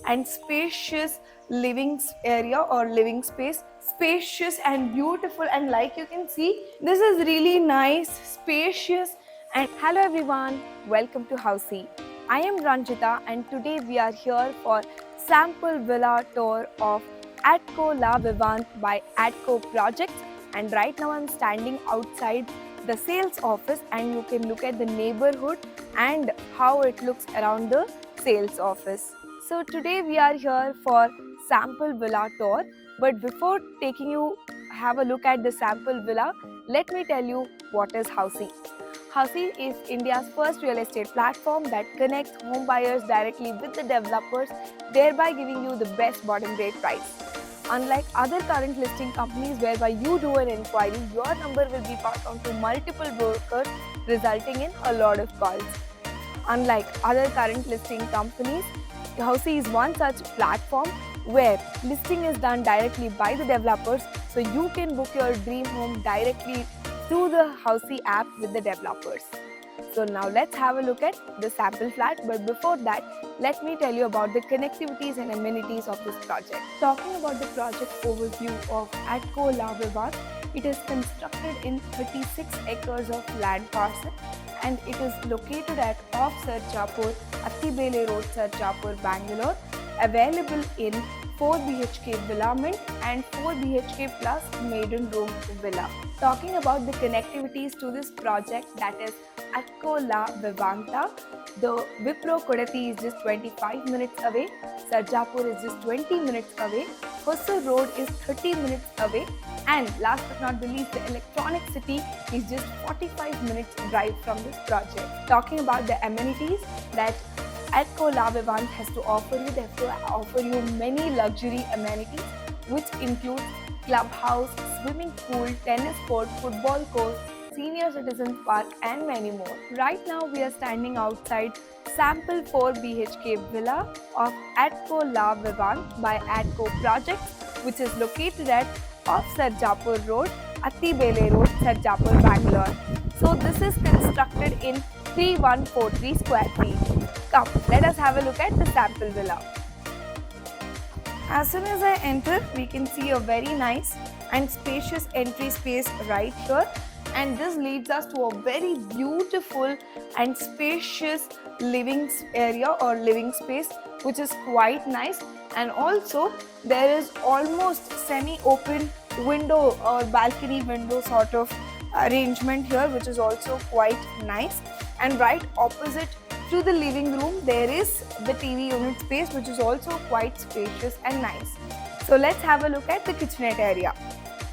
and spacious living area or living space. Spacious and beautiful, and like you can see, this is really nice, spacious. And hello everyone, welcome to Housey. I am Ranjita and today we are here for sample villa tour of Atco La Vivant by Atco Projects. And right now I'm standing outside the sales office and you can look at the neighborhood and how it looks around the sales office. So today we are here for sample villa tour, but before taking you have a look at the sample villa, let me tell you what is Housey. Housey is India's first real estate platform that connects home buyers directly with the developers, thereby giving you the best bottom rate price. Unlike other current listing companies whereby you do an inquiry, your number will be passed on to multiple brokers, resulting in a lot of calls. Unlike other current listing companies, Housey is one such platform where listing is done directly by the developers, so you can book your dream home directly through the Housey app with the developers. So now let's have a look at the sample flat, but before that, let me tell you about the connectivities and amenities of this project. Talking about the project overview of Atco La Vivant, it is constructed in 36 acres of land parcel and it is located at off Sarjapur, Attibele Road, Sarjapur, Bangalore, available in 4 BHK villa mint and 4 BHK plus maiden room villa. Talking about the connectivities to this project, that is Atco La Vivanta, the Wipro Kodati is just 25 minutes away, Sarjapur is just 20 minutes away, Hosur Road is 30 minutes away, and last but not the least, the Electronic City is just 45 minutes drive from this project. Talking about the amenities that Atco La Vivant has to offer you, they have to offer you many luxury amenities, which include clubhouse, swimming pool, tennis court, football court, senior citizens park and many more. Right now we are standing outside sample 4 BHK villa of Atco La Vivant by Atco Projects, which is located at off Sarjapur Road, Attibele Road, Sarjapur, Bangalore. So this is constructed in 3143 square feet. Come, let us have a look at the sample villa. As soon as I enter, we can see a very nice and spacious entry space right here, and this leads us to a very beautiful and spacious living area or living space, which is quite nice. And also there is almost semi-open window or balcony window sort of arrangement here, which is also quite nice. And right opposite to the living room, there is the TV unit space, which is also quite spacious and nice. So let's have a look at the kitchenette area.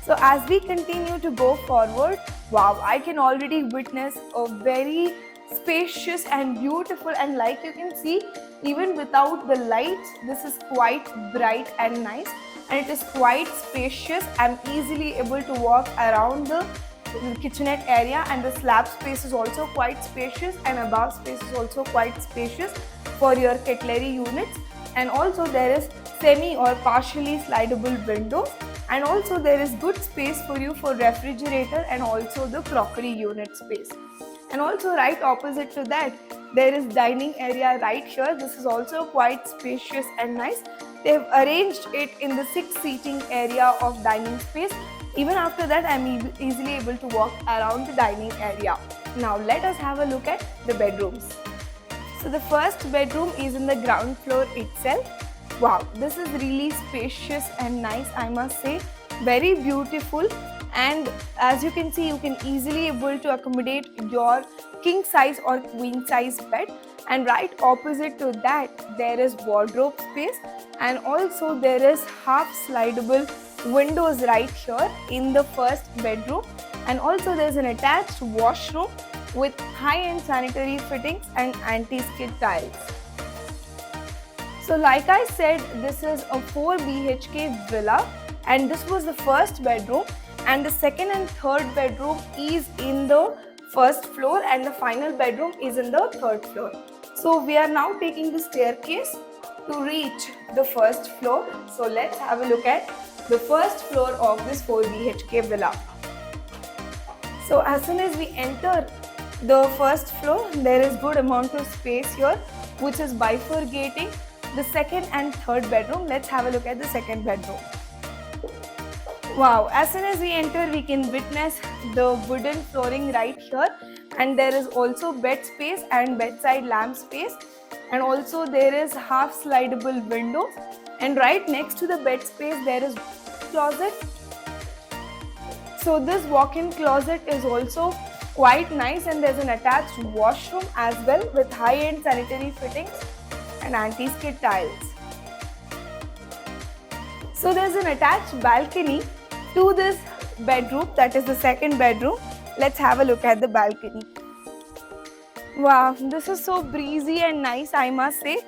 So as we continue to go forward, wow, I can already witness a very spacious and beautiful, and like you can see, even without the lights, this is quite bright and nice, and it is quite spacious. I'm easily able to walk around the kitchenette area, and the slab space is also quite spacious, and above space is also quite spacious for your cutlery units. And also there is semi or partially slidable windows, and also there is good space for you for refrigerator and also the crockery unit space. And also right opposite to that, there is dining area right here. This is also quite spacious and nice. They have arranged it in the 6 seating area of dining space. Even after that, I'm easily able to walk around the dining area. Now let us have a look at the bedrooms. So the first bedroom is in the ground floor itself. Wow, this is really spacious and nice, I must say. Very beautiful, and as you can see, you can easily able to accommodate your king size or queen size bed. And right opposite to that, there is wardrobe space, and also there is half slidable windows right here in the first bedroom. And also there's an attached washroom with high-end sanitary fittings and anti-skid tiles. So like I said, this is a 4 BHK villa, and this was the first bedroom, and the second and third bedroom is in the first floor and the final bedroom is in the third floor. So we are now taking the staircase to reach the first floor. So let's have a look at the first floor of this 4 BHK villa. So as soon as we enter the first floor, there is good amount of space here, which is bifurcating the second and third bedroom. Let's have a look at the second bedroom. Wow, as soon as we enter, we can witness the wooden flooring right here, and there is also bed space and bedside lamp space, and also there is half slidable windows, and right next to the bed space there is closet. So this walk-in closet is also quite nice, and there's an attached washroom as well with high-end sanitary fittings and anti-skid tiles. So there's an attached balcony to this bedroom, that is the second bedroom. Let's have a look at the balcony. Wow, this is so breezy and nice, I must say.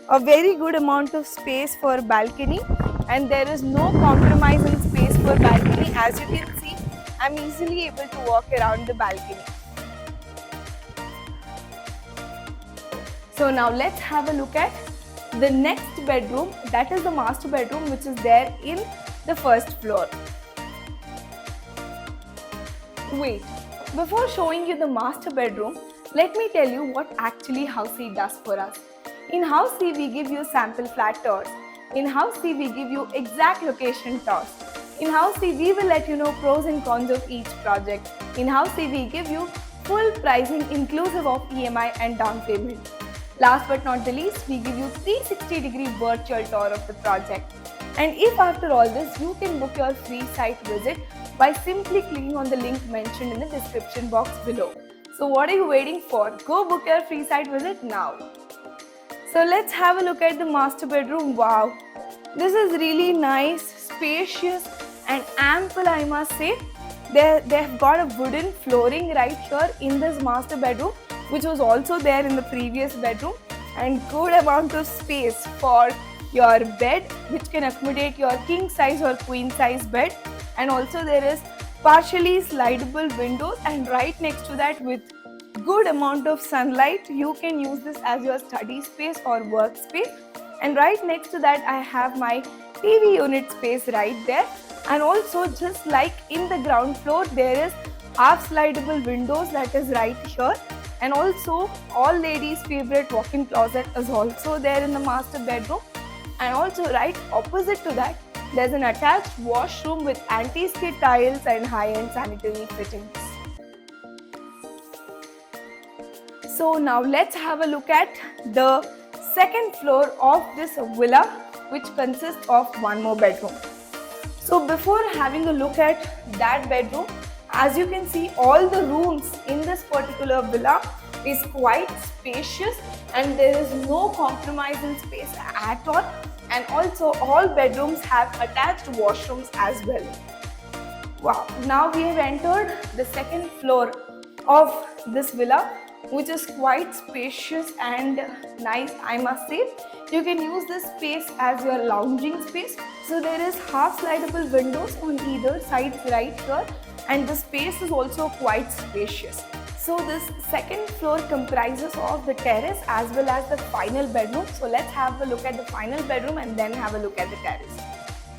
A very good amount of space for balcony, and there is no compromise in space for balcony. As you can see, I'm easily able to walk around the balcony. So now let's have a look at the next bedroom, that is the master bedroom, which is there in the first floor. Wait, before showing you the master bedroom, let me tell you what actually Housey does for us. In Housey, we give you sample flat tours. In Housey, we give you exact location tours. In Housey, we will let you know pros and cons of each project. In Housey, we give you full pricing inclusive of EMI and down payment. Last but not the least, we give you 360-degree virtual tour of the project. And if after all this, you can book your free site visit by simply clicking on the link mentioned in the description box below. So what are you waiting for? Go book your free site visit now. So let's have a look at the master bedroom. Wow, this is really nice, spacious and ample, I must say. They have got a wooden flooring right here in this master bedroom, which was also there in the previous bedroom, and good amount of space for your bed, which can accommodate your king size or queen size bed. And also there is partially slidable windows, and right next to that, with good amount of sunlight, you can use this as your study space or workspace. And right next to that, I have my TV unit space right there. And also, just like in the ground floor, there is half slidable windows that is right here. And also, all ladies' favorite walk-in closet is also there in the master bedroom. And also, right opposite to that, there's an attached washroom with anti-skid tiles and high-end sanitary fittings. So now let's have a look at the second floor of this villa, which consists of one more bedroom. So before having a look at that bedroom, as you can see, all the rooms in this particular villa is quite spacious, and there is no compromise in space at all. And also all bedrooms have attached washrooms as well. Wow, now we have entered the second floor of this villa, which is quite spacious and nice, I must say. You can use this space as your lounging space. So there is half slidable windows on either side right here, and the space is also quite spacious. So this second floor comprises of the terrace as well as the final bedroom. So let's have a look at the final bedroom and then have a look at the terrace.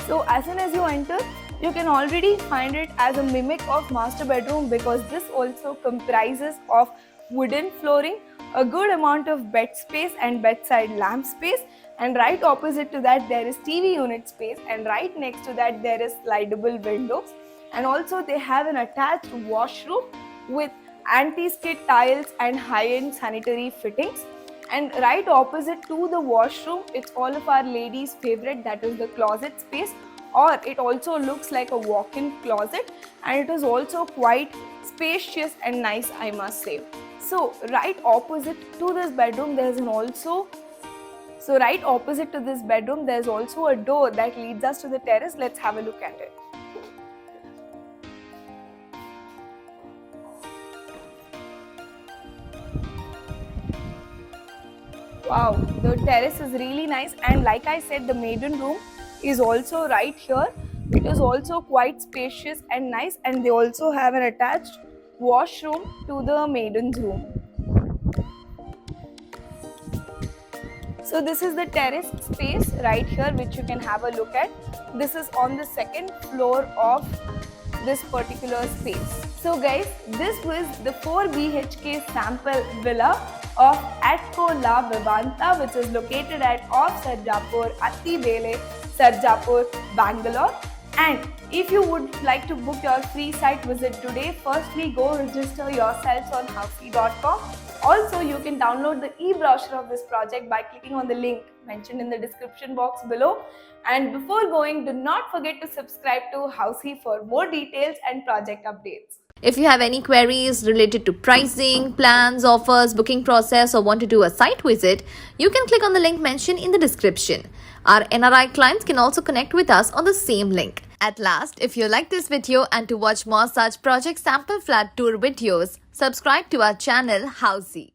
So as soon as you enter, you can already find it as a mimic of master bedroom, because this also comprises of wooden flooring, a good amount of bed space and bedside lamp space, and right opposite to that there is TV unit space, and right next to that there is slidable windows. And also they have an attached washroom with anti-skid tiles and high-end sanitary fittings. And right opposite to the washroom, it's all of our ladies' favorite, that is the closet space, or it also looks like a walk-in closet, and it is also quite spacious and nice, I must say. So right opposite to this bedroom, there's also a door that leads us to the terrace. Let's have a look at it. Wow, the terrace is really nice, and like I said, the maiden room is also right here. It is also quite spacious and nice, and they also have an attached washroom to the maiden's room. So this is the terrace space right here, which you can have a look at. This is on the second floor of this particular space. So guys, this was the 4 BHK sample villa of Atco La Vivanta, which is located at off Sarjapur, Attibele, Sarjapur, Bangalore. And if you would like to book your free site visit today, firstly go register yourselves on housey.com. Also, you can download the e-brochure of this project by clicking on the link mentioned in the description box below. And before going, do not forget to subscribe to Housey for more details and project updates. If you have any queries related to pricing, plans, offers, booking process, or want to do a site visit, you can click on the link mentioned in the description. Our NRI clients can also connect with us on the same link. At last, if you like this video and to watch more such project sample flat tour videos, subscribe to our channel Housey.